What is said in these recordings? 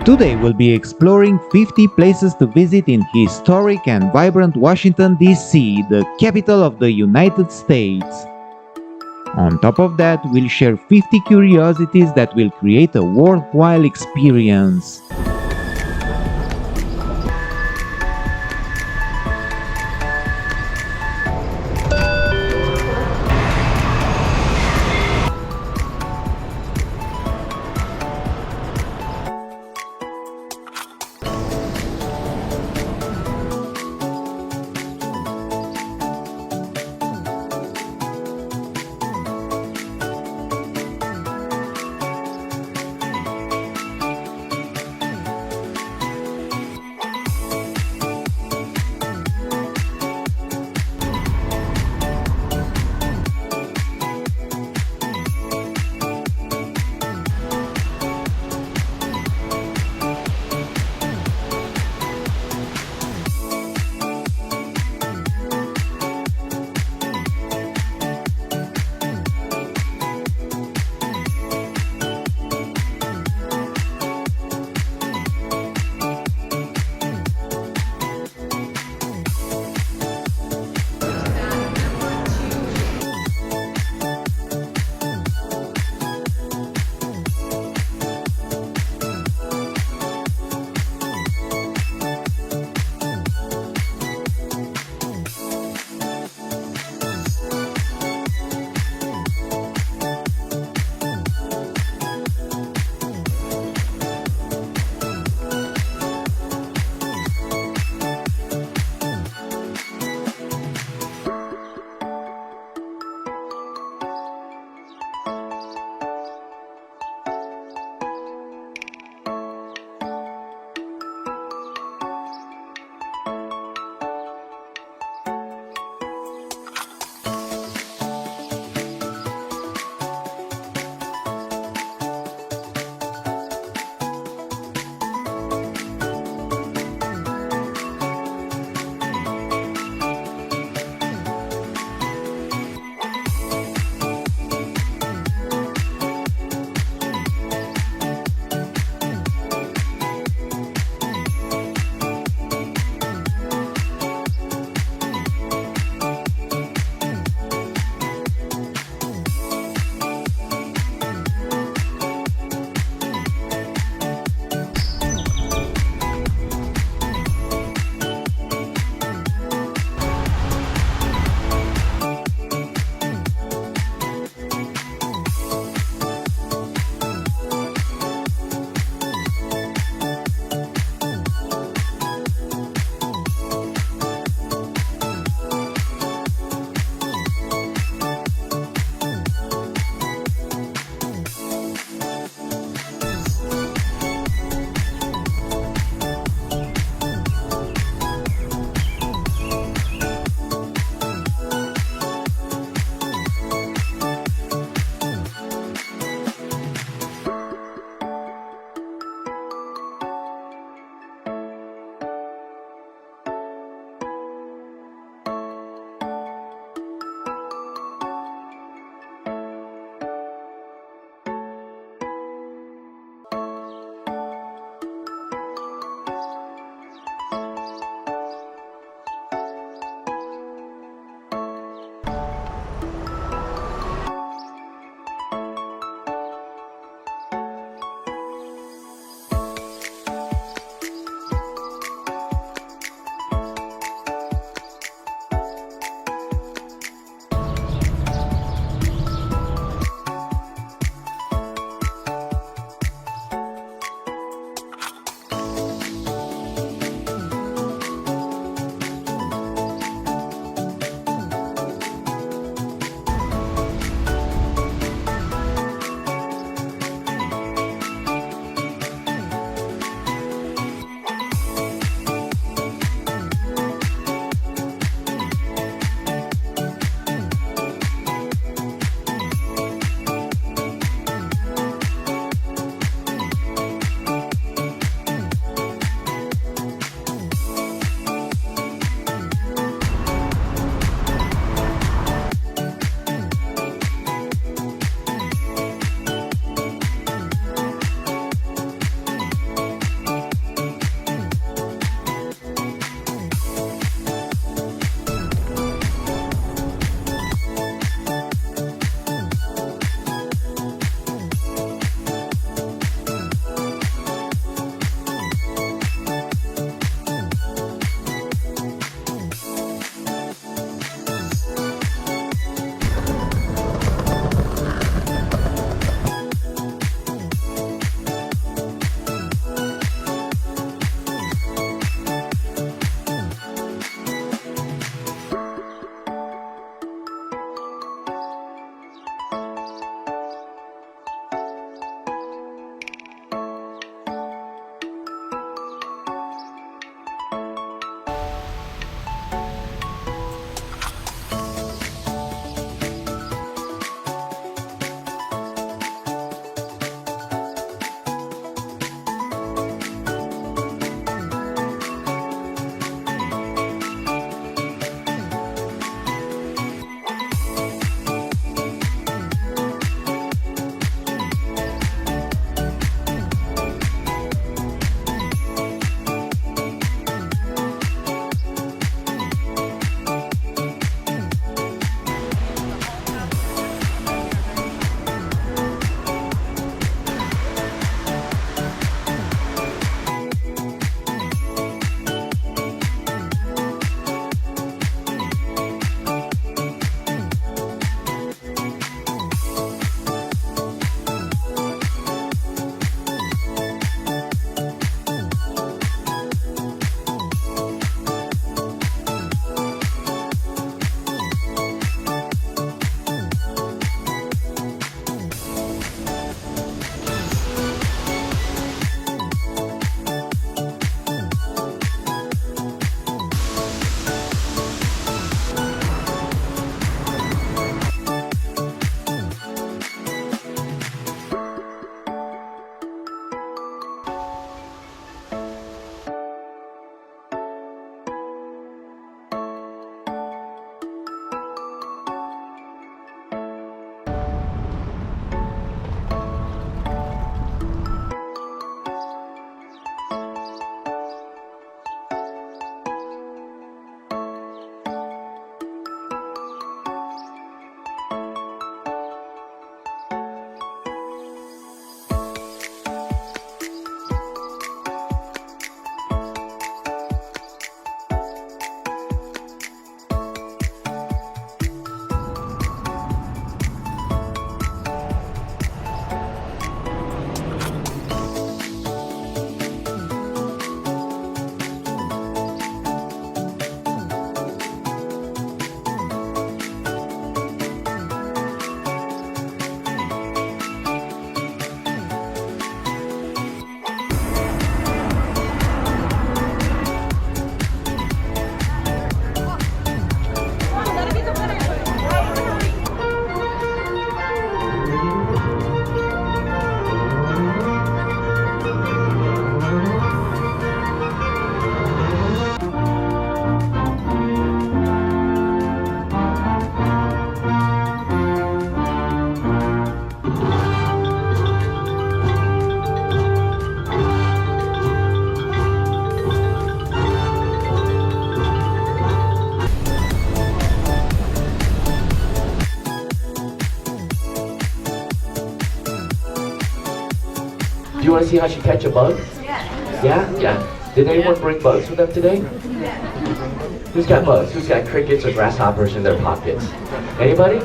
Today we'll be exploring 50 places to visit in historic and vibrant Washington, D.C., the capital of the United States. On top of that, we'll share 50 curiosities that will create a worthwhile experience. want to see how she catch a bug? Yeah? Yeah. Did anyone bring bugs with them today? Who's got bugs? Who's got crickets or grasshoppers in their pockets? Anybody?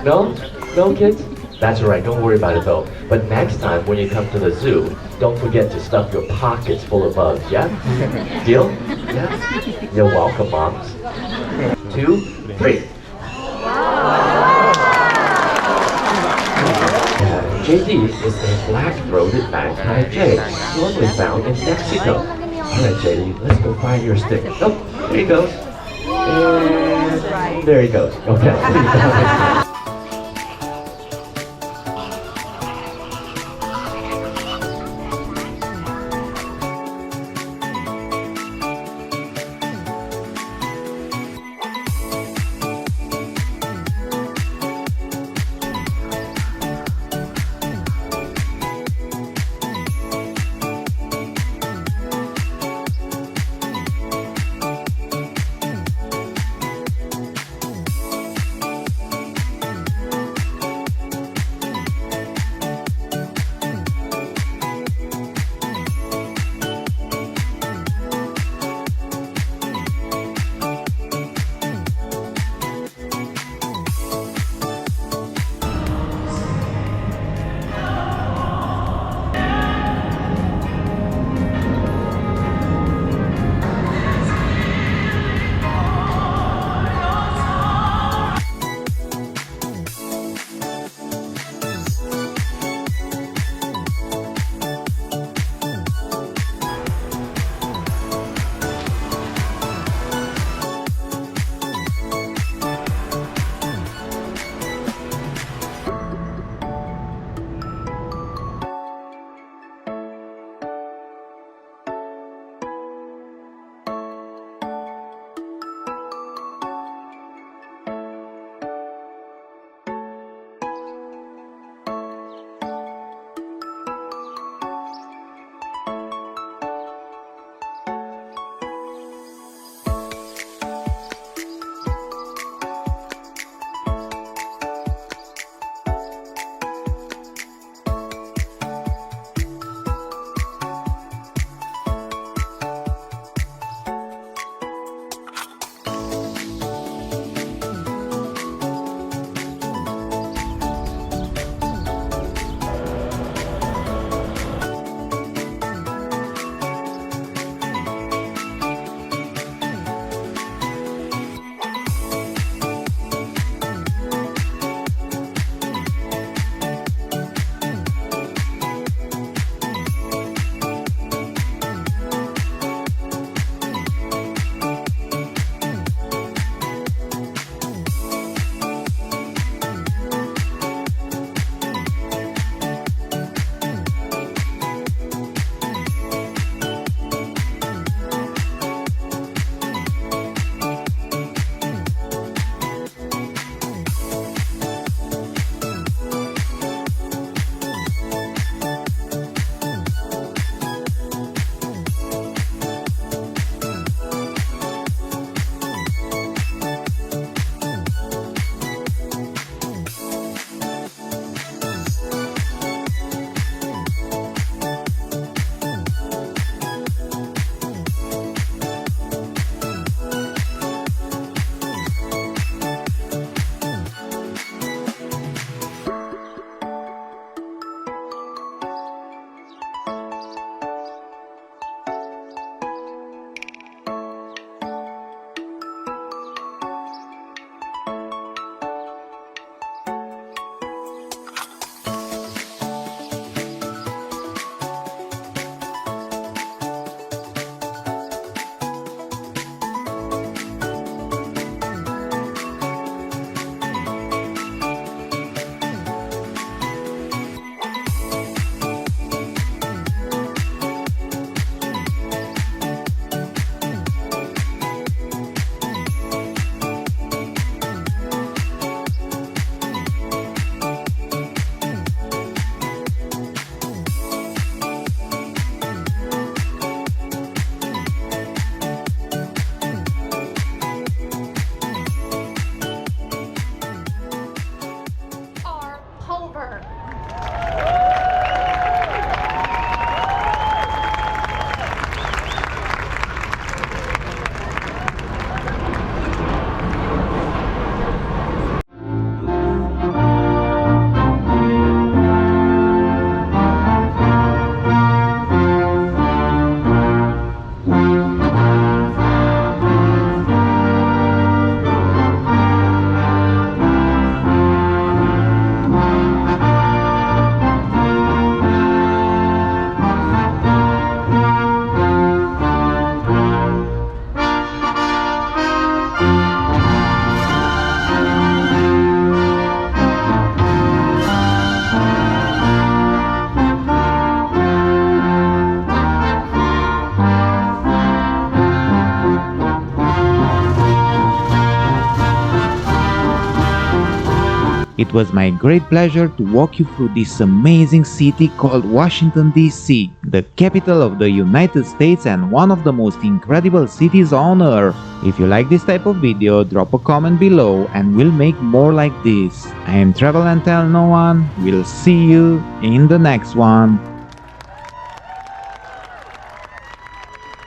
No? No, kids? That's alright, don't worry about it though. But next time when you come to the zoo, don't forget to stuff your pockets full of bugs, yeah? Deal? Yeah? You're welcome, moms. 2, 3. JD is a black-throated magpie jay, normally found in Mexico. Alright, JD, let's go find your stick. Oh, there he goes. And there he goes. Okay. It was my great pleasure to walk you through this amazing city called Washington, D.C., the capital of the United States and one of the most incredible cities on earth. If you like this type of video, drop a comment below and we'll make more like this. I am Travel and Tell No One. We'll see you in the next one.